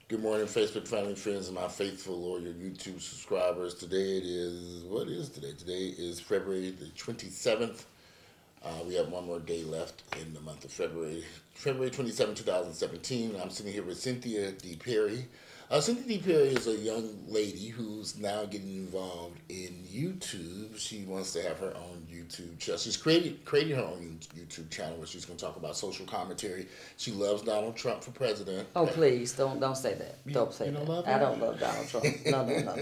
Good morning, Facebook family, friends, and my faithful loyal YouTube subscribers. Today it is, what is today? Today is February the 27th. We have one more day left in the month of February. February 27, 2017. I'm sitting here with Cynthia D. Perry. Cynthia D. Perry is a young lady who's now getting involved in YouTube. She wants to have her own YouTube channel. She's creating her own YouTube channel where she's going to talk about social commentary. She loves Donald Trump for president. Oh, please, don't say that. Don't say that. Love I him? don't love Donald Trump. No.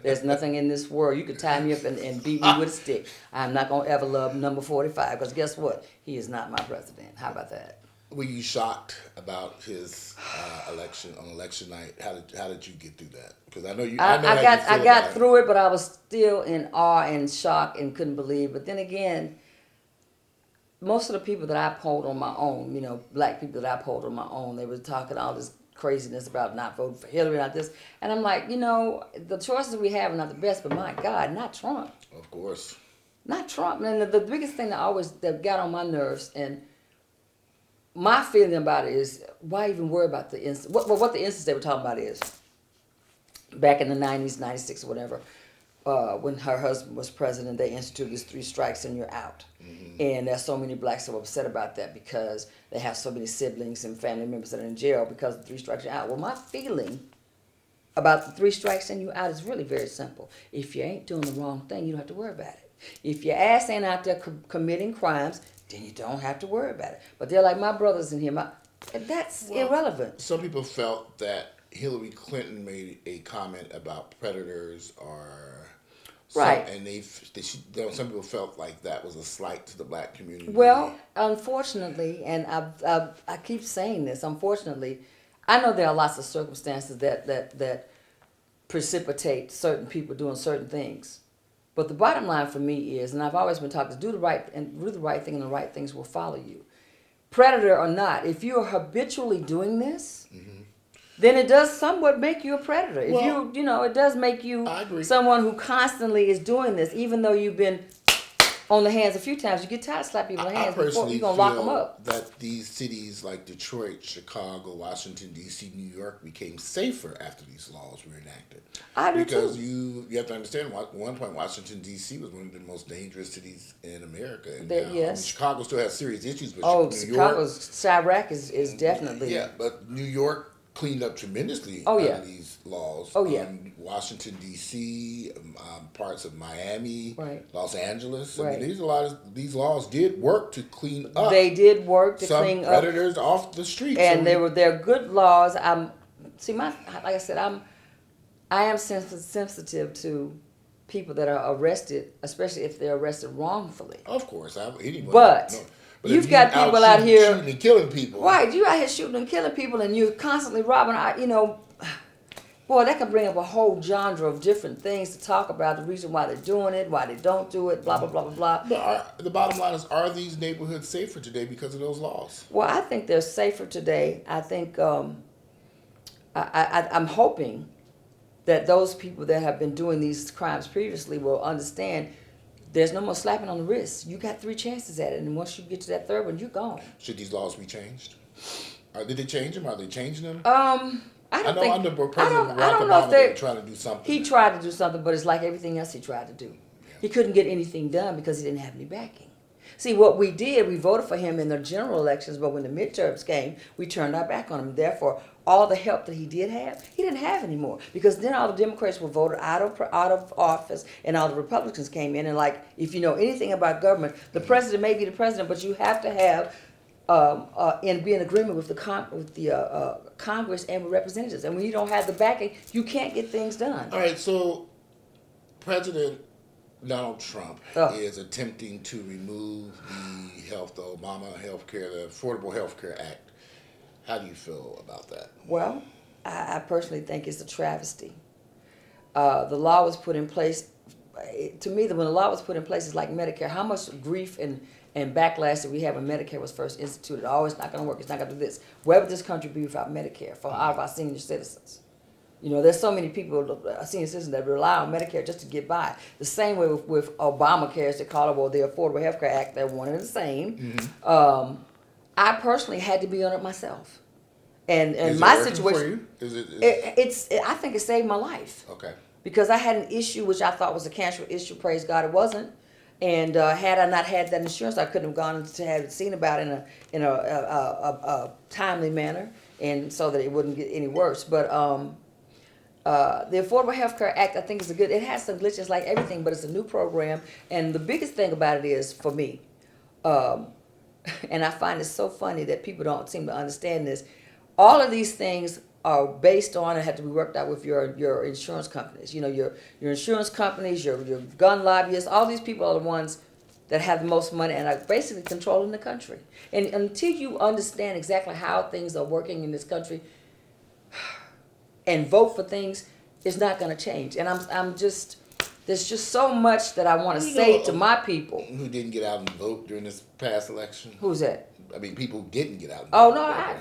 There's nothing in this world. You could tie me up and beat me with a stick. I'm not going to ever love number 45 because guess what? He is not my president. How about that? Were you shocked about his election on election night? How did you get through that? Because I know you. I know how you I feel got about through it, but I was still in awe and shock and couldn't believe. But then again, most of the people that I polled on my own, black people that I polled on my own, they were talking all this craziness about not voting for Hillary, not this. And I'm like, the choices we have are not the best, but my God, not Trump. Of course. Not Trump. And the biggest thing that got on my nerves, and my feeling about it is, why even worry about the instance? What the instance they were talking about is, back in the 90s, 96 or whatever, when her husband was president, they instituted this 3 strikes and you're out. Mm-hmm. And there's so many blacks that were upset about that because they have so many siblings and family members that are in jail because of 3 strikes and you're out. Well, my feeling about the 3 strikes and you out is really very simple. If you ain't doing the wrong thing, you don't have to worry about it. If your ass ain't out there committing crimes, then you don't have to worry about it. But they're like my brothers in here. That's irrelevant. Some people felt that Hillary Clinton made a comment about predators or right, and some people felt like that was a slight to the black community. Well, unfortunately, and I keep saying this, unfortunately, I know there are lots of circumstances that precipitate certain people doing certain things. But the bottom line for me is, and I've always been taught, to do the right thing, and the right things will follow you. Predator or not, if you are habitually doing this, mm-hmm. then it does somewhat make you a predator. If it does make you someone who constantly is doing this, even though you've been on the hands a few times, you get tired of slapping people in the hands before you're going to lock them up. That these cities like Detroit, Chicago, Washington, D.C., New York became safer after these laws were enacted. I do because too. you have to understand, at one point, Washington, D.C. was one of the most dangerous cities in America. And yes. Chicago still has serious issues, but Chicago's Chirac is definitely. Yeah, but New York cleaned up tremendously under these laws. Oh, yeah. Washington, D.C., parts of Miami, right. Los Angeles. Right. I mean, these laws did work to clean up. They did work to clean up. Some predators off the streets. And they're good laws. Like I said, I am sensitive to people that are arrested, especially if they're arrested wrongfully. Of course. But you've got people out here shooting and killing people. Right, you out here shooting and killing people, and you're constantly robbing. Boy, that can bring up a whole genre of different things to talk about. The reason why they're doing it, why they don't do it, blah blah blah blah blah. But the bottom line is, are these neighborhoods safer today because of those laws? Well, I think they're safer today. I think I'm hoping that those people that have been doing these crimes previously will understand. There's no more slapping on the wrist. You got 3 chances at it, and once you get to that 3rd one, you're gone. Should these laws be changed? Did they change them? Are they changing them? I don't know under President Barack Obama they're trying to do something. He tried to do something, but it's like everything else he tried to do. Yeah. He couldn't get anything done because he didn't have any backing. See, what we did, we voted for him in the general elections, but when the midterms came, we turned our back on him. Therefore, all the help that he did have, he didn't have anymore. Because then all the Democrats were voted out of office, and all the Republicans came in. And like, if you know anything about government, the president may be the president, but you have to have and be in agreement with the Congress and with representatives. And when you don't have the backing, you can't get things done. All right, so President Donald Trump is attempting to remove the Obama healthcare, the Affordable Health Care Act. How do you feel about that? Well, I personally think it's a travesty. The law was put in place. To me, when the law was put in place, it's like Medicare. How much grief and backlash that we have when Medicare was first instituted? Oh, it's not going to work. It's not going to do this. Where would this country be without Medicare for all of our senior citizens? There's so many people, senior citizens, that rely on Medicare just to get by. The same way with Obamacare, as they call it, or the Affordable Health Care Act, they're one and the same. Mm-hmm. I personally had to be on it myself. And Is it my working situation, for you? I think it saved my life. Okay. Because I had an issue which I thought was a cancer issue. Praise God, it wasn't. And had I not had that insurance, I couldn't have gone to have it seen about in a timely manner, and so that it wouldn't get any worse. But the Affordable Health Care Act, I think, is a good. It has some glitches like everything, but it's a new program. And the biggest thing about it is, for me, and I find it so funny that people don't seem to understand this. All of these things are based on and have to be worked out with your insurance companies. You know, your insurance companies, your gun lobbyists, all these people are the ones that have the most money and are basically controlling the country. And until you understand exactly how things are working in this country and vote for things, it's not going to change. And I'm just, there's just so much that I want to say to my people. Who didn't get out and vote during this past election? Who's that? I mean, people didn't get out and Oh, vote. no,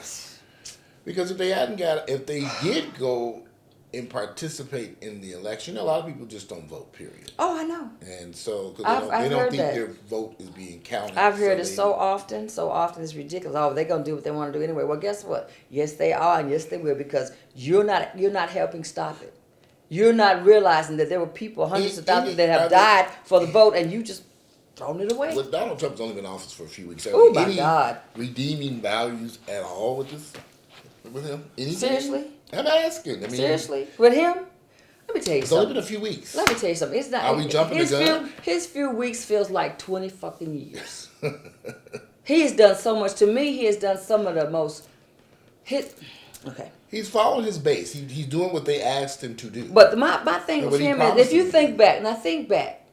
Because if they did go and participate in the election, a lot of people just don't vote, period. Oh, I know. And so, because I've they don't heard think that. their vote is being counted. I've heard it so often it's ridiculous. Oh, they're gonna do what they want to do anyway. Well, guess what? Yes, they are, and yes, they will, because you're not helping stop it. You're not realizing that there were people, hundreds of thousands, that have died for the vote, and you just thrown it away. Well, Donald Trump's only been in office for a few weeks. Oh my God! Redeeming values at all with this, with him? Anything? Seriously? I'm asking. I mean, seriously, with him? Let me tell you it's something. only been a few weeks. Let me tell you something. It's not. Are we jumping the gun? His few weeks feels like 20 fucking years. He has done so much. To me, he has done some of the most. Okay. He's following his base. He's doing what they asked him to do. But my thing with him is, if you think back, and I think back,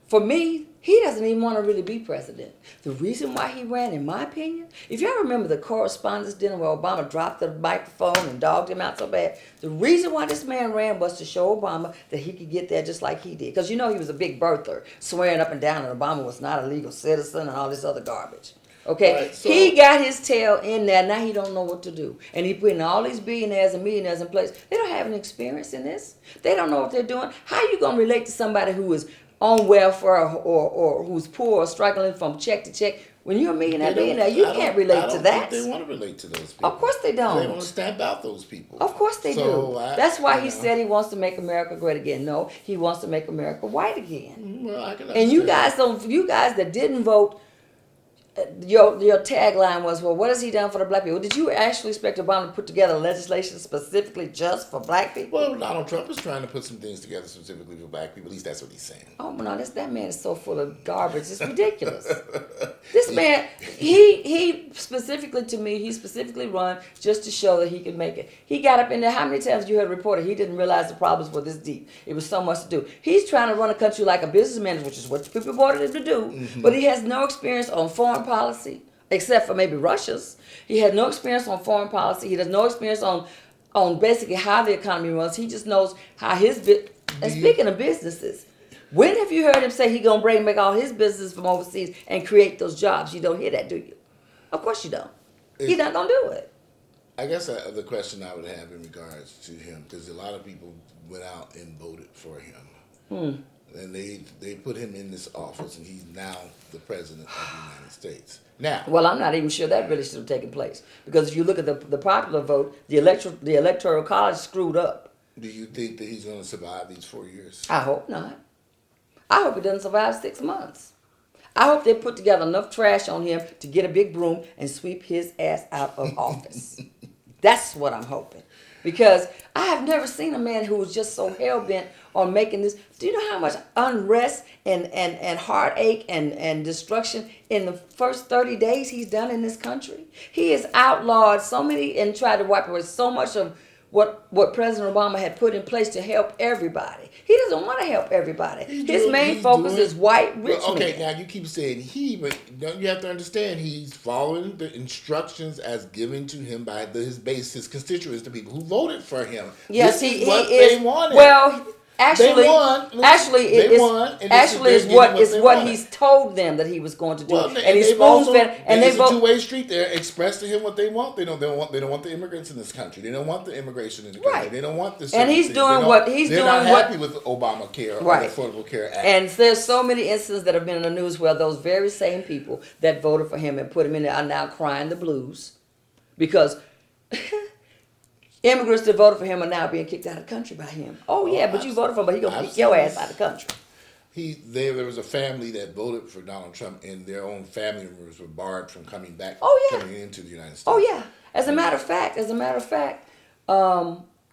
for me, he doesn't even want to really be president. The reason why he ran, in my opinion, if y'all remember the correspondence dinner where Obama dropped the microphone and dogged him out so bad, the reason why this man ran was to show Obama that he could get there just like he did. Because you know he was a big birther, swearing up and down that Obama was not a legal citizen and all this other garbage. Okay, right, so he got his tail in there. Now he don't know what to do, and he putting all these billionaires and millionaires in place. They don't have any experience in this. They don't know what they're doing. How you gonna relate to somebody who is on welfare or who's poor or struggling from check to check? When you're a billionaire, you can't relate to that. They want to relate to those people. Of course they don't. They want to stamp out those people. Of course they do. That's why he said he wants to make America great again. No, he wants to make America white again. Well, I can and you guys don't. You guys that didn't vote. Your tagline was, well, what has he done for the black people? Did you actually expect Obama to put together legislation specifically just for black people? Well, Donald Trump is trying to put some things together specifically for black people. At least that's what he's saying. Oh, no, that man is so full of garbage. It's ridiculous. This man, he specifically, to me, he specifically run just to show that he can make it. He got up in there. How many times you heard a reporter, he didn't realize the problems were this deep. It was so much to do. He's trying to run a country like a businessman, which is what people wanted him to do. Mm-hmm. But he has no experience on foreign policy, except for maybe Russia's. He has no experience on foreign policy. He has no experience on basically how the economy runs. He just knows how and speaking of businesses, when have you heard him say he's going to bring back all his business from overseas and create those jobs? You don't hear that, do you? Of course you don't. He's not going to do it. I guess the question I would have in regards to him, because a lot of people went out and voted for him. And they put him in this office, and he's now the president of the United States. Now, well, I'm not even sure that really should have taken place, because if you look at the popular vote, the electoral college screwed up. Do you think that he's going to survive these 4 years? I hope not. I hope he doesn't survive 6 months. I hope they put together enough trash on him to get a big broom and sweep his ass out of office. That's what I'm hoping. Because I have never seen a man who was just so hell-bent on making this. Do you know how much unrest and heartache and destruction in the first 30 days he's done in this country? He has outlawed so many and tried to wipe away so much of what President Obama had put in place to help everybody. He doesn't want to help everybody. His main focus is white rich men. Okay, now you keep saying he, but don't you have to understand he's following the instructions as given to him by his base, his constituents, the people who voted for him. Yes, this he is what is. They wanted. Well, actually, they won. It's what he's told them that he was going to do, well, and he's spoon-fed. And it's a two-way street there. Express to him what they want. They don't want the immigrants in this country. They don't want the immigration in the country. Right. They don't want this. And he's doing what he's doing. They're not happy with Obamacare or the Affordable Care Act. And there's so many instances that have been in the news where those very same people that voted for him and put him in there are now crying the blues because Immigrants that voted for him are now being kicked out of the country by him. Oh yeah, but you voted for him, but he gonna kick your ass out of the country. There was a family that voted for Donald Trump, and their own family members were barred from coming back, coming into the United States. Oh yeah. As a matter of fact,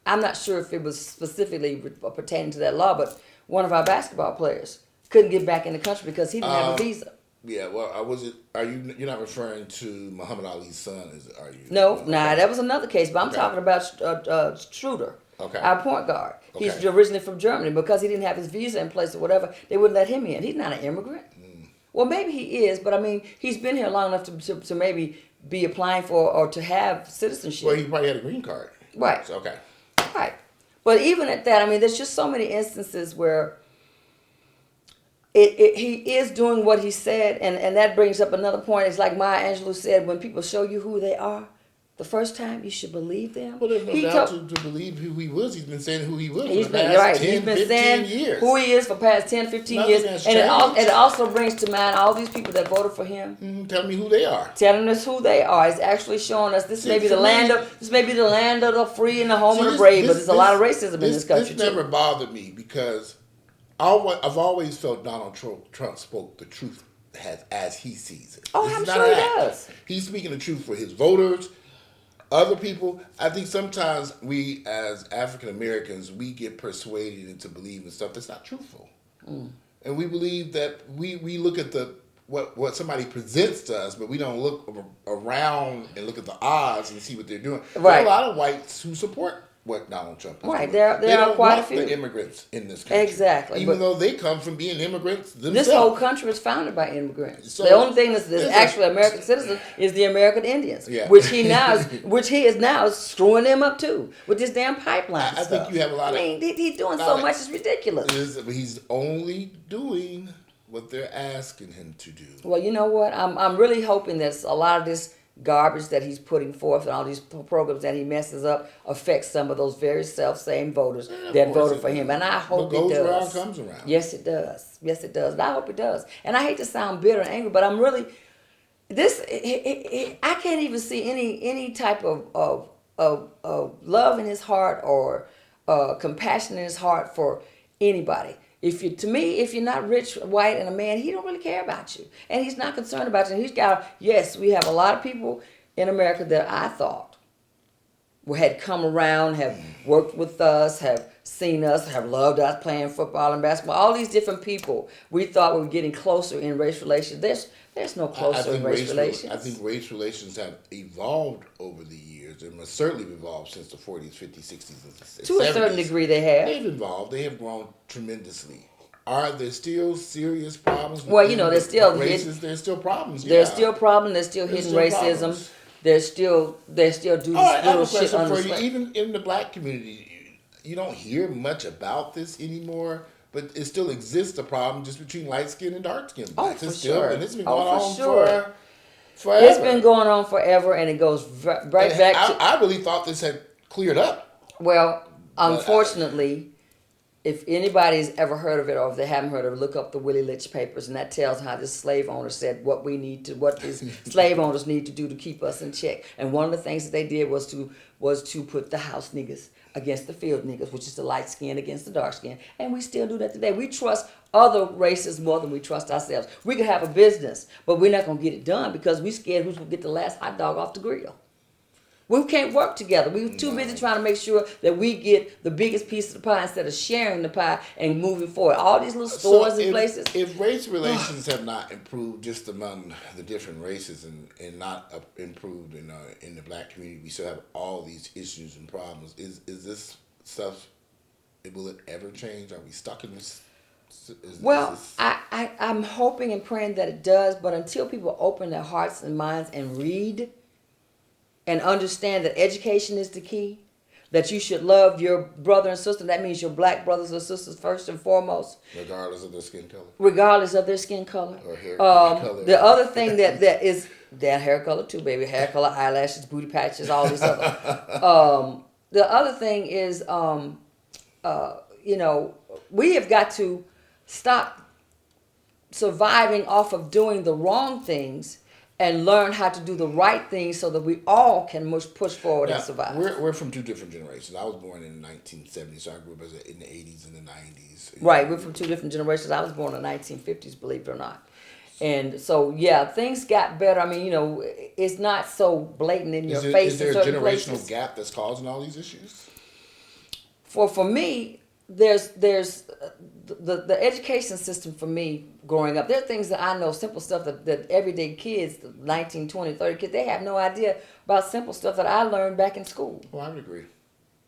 I'm not sure if it was specifically pertaining to that law, but one of our basketball players couldn't get back in the country because he didn't have a visa. Yeah, well, you're not referring to Muhammad Ali's son, are you? No, that was another case, but I'm talking about Schroeder, our point guard. He's originally from Germany. Because he didn't have his visa in place or whatever, they wouldn't let him in. He's not an immigrant. Well, maybe he is, but I mean, he's been here long enough to maybe be applying for or to have citizenship. Well, he probably had a green card. Right. So, okay. Right. But even at that, I mean, there's just so many instances where he is doing what he said, and that brings up another point. It's like Maya Angelou said, when people show you who they are, the first time you should believe them. Well, there's no doubt to believe who he was. He's been saying who he was for the past 10, he's been 15 saying years. Who he is for past 10, 15 years. And it also brings to mind all these people that voted for him. Mm-hmm. Tell me who they are. Telling us who they are. It's actually showing us this may be the land of the free and the home of the brave, but there's a lot of racism in this country. This never bothered me because I've always felt Donald Trump spoke the truth as he sees it. Oh, I'm sure he does. He's speaking the truth for his voters. Other people, I think sometimes we as African Americans, we get persuaded into believing stuff that's not truthful. And we believe that we look at what somebody presents to us, but we don't look around and look at the odds and see what they're doing. Right. There are a lot of whites who support what Donald Trump is doing. There are quite a few. The immigrants in this country. Exactly. Even though they come from being immigrants themselves. This whole country was founded by immigrants. So, the only thing that's actually American citizens is the American Indians, which he is now screwing them up too with this damn pipeline. I think you have a lot of. I mean, he's doing so much; it's ridiculous. He's only doing what they're asking him to do. Well, you know what? I'm really hoping that a lot of this garbage that he's putting forth and all these programs that he messes up affects some of those very same voters that voted for him. And I hope it does. What goes around comes around. Yes, it does. Yes, it does. And I hope it does. And I hate to sound bitter and angry, but I'm really I can't even see any type of love in his heart or compassion in his heart for anybody. If you're not rich, white, and a man, he don't really care about you. And he's not concerned about you. Yes, we have a lot of people in America that I thought had come around, have worked with us, have seen us, have loved us playing football and basketball. All these different people we thought we were getting closer in race relations. There's no closer in race relations. I think race relations have evolved over the years. They must certainly have evolved since the 40s, 50s, 60s, and 70s. To a certain degree they have. They've evolved. They have grown tremendously. Are there still serious problems? Well, there's still races. There's still problems. There's still problems. There's still hidden racism. Problems. There's still do this little shit on the side. Even in the black community, you don't hear much about this anymore. But it still exists a problem just between light skin and dark skin blacks. For sure. And it's been going on forever. It's been going on forever, and it goes right back to. I really thought this had cleared up. Well, unfortunately, if anybody's ever heard of it, or if they haven't heard of it, look up the Willie Litch papers, and that tells how this slave owner said what these slave owners need to do to keep us in check. And one of the things that they did was to put the house niggas against the field niggas, which is the light skin against the dark skin. And we still do that today. We trust other races more than we trust ourselves. We could have a business, but we're not going to get it done because we're scared who's going to get the last hot dog off the grill. We can't work together. We're too busy trying to make sure that we get the biggest piece of the pie instead of sharing the pie and moving forward. All these little stores and places. If race relations have not improved just among the different races and not improved in the black community, we still have all these issues and problems. Is this stuff, will it ever change? Are we stuck in this? I'm hoping and praying that it does, but until people open their hearts and minds and read and understand that education is the key, that you should love your brother and sister. That means your black brothers and sisters first and foremost. Regardless of their skin color. Regardless of their skin color. Or hair color. The other thing that is, that hair color too, baby. Hair color, eyelashes, booty patches, all these other. The other thing is, we have got to stop surviving off of doing the wrong things and learn how to do the right thing so that we all can push forward Now, and survive. we're from two different generations. I was born in the 1970s, so I grew up in the 80s and the 90s. Right, we're from two different generations. I was born in the 1950s, believe it or not. And so, yeah, things got better. I mean, you know, it's not so blatant in your face. Is there in a certain generational places. gap that's causing all these issues? For me, there's the education system for me growing up. There are things that I know, simple stuff that everyday kids, 19, 20, 30 kids, they have no idea about simple stuff that I learned back in school. Well, I would agree.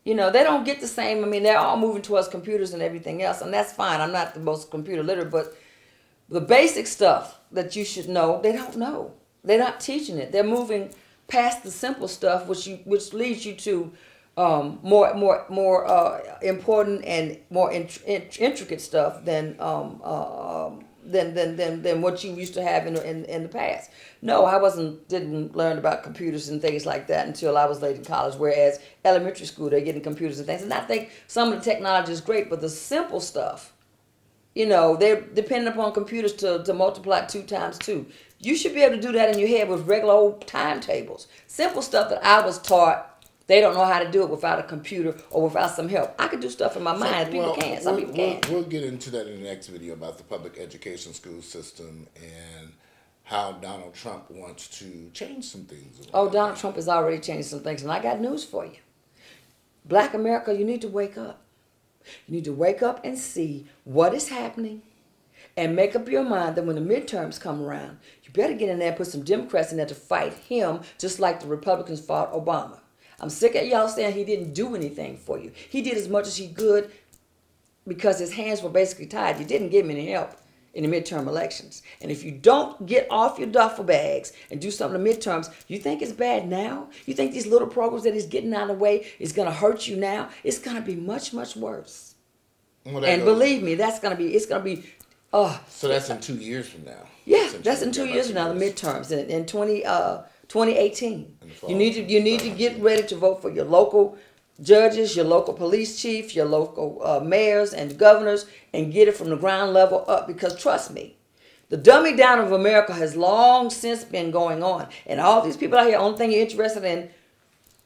You know, they don't get the same. I mean, they're all moving towards computers and everything else, and that's fine. I'm not the most computer literate, but the basic stuff that you should know, they don't know. They're not teaching it. They're moving past the simple stuff, which leads you to more important and more intricate stuff than what you used to have in the past. No, I didn't learn about computers and things like that until I was late in college. Whereas elementary school, they're getting computers and things, and I think some of the technology is great, but the simple stuff, you know, they're dependent upon computers to multiply 2 times 2. You should be able to do that in your head with regular old timetables. Simple stuff that I was taught. They don't know how to do it without a computer or without some help. I could do stuff in my mind. People can't. Some people can't. We'll get into that in the next video about the public education school system and how Donald Trump wants to change some things. Oh, Donald Trump has already changed some things, and I got news for you. Black America, you need to wake up. You need to wake up and see what is happening and make up your mind that when the midterms come around, you better get in there and put some Democrats in there to fight him just like the Republicans fought Obama. I'm sick of y'all saying he didn't do anything for you. He did as much as he could because his hands were basically tied. You didn't give him any help in the midterm elections. And if you don't get off your duffel bags and do something in the midterms, you think it's bad now? You think these little programs that he's getting out of the way is going to hurt you now? It's going to be much, much worse. Well, and believe me, it's going to be. So that's in 2 years from now. Yeah, that's in 2 years from now. The midterms in 2018. You need to get ready to vote for your local judges, your local police chief, your local mayors and governors, and get it from the ground level up. Because trust me, the dumbing down of America has long since been going on, and all these people out here, only thing you're interested in,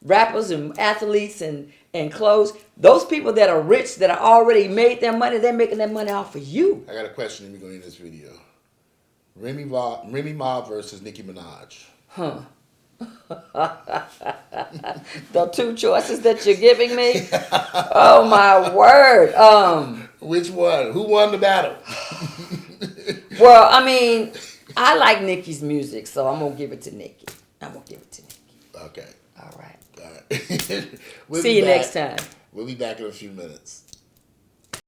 rappers and athletes and clothes. Those people that are rich, that are already made their money, they're making their money off of you. I got a question. Let me go in this video. Remy Ma versus Nicki Minaj. Huh. The 2 choices that you're giving me. Oh my word. Which one? Who won the battle? Well, I mean, I like Nicki's music, so I'm gonna give it to Nicki. Okay. All right. All right. See you next time. We'll be back in a few minutes.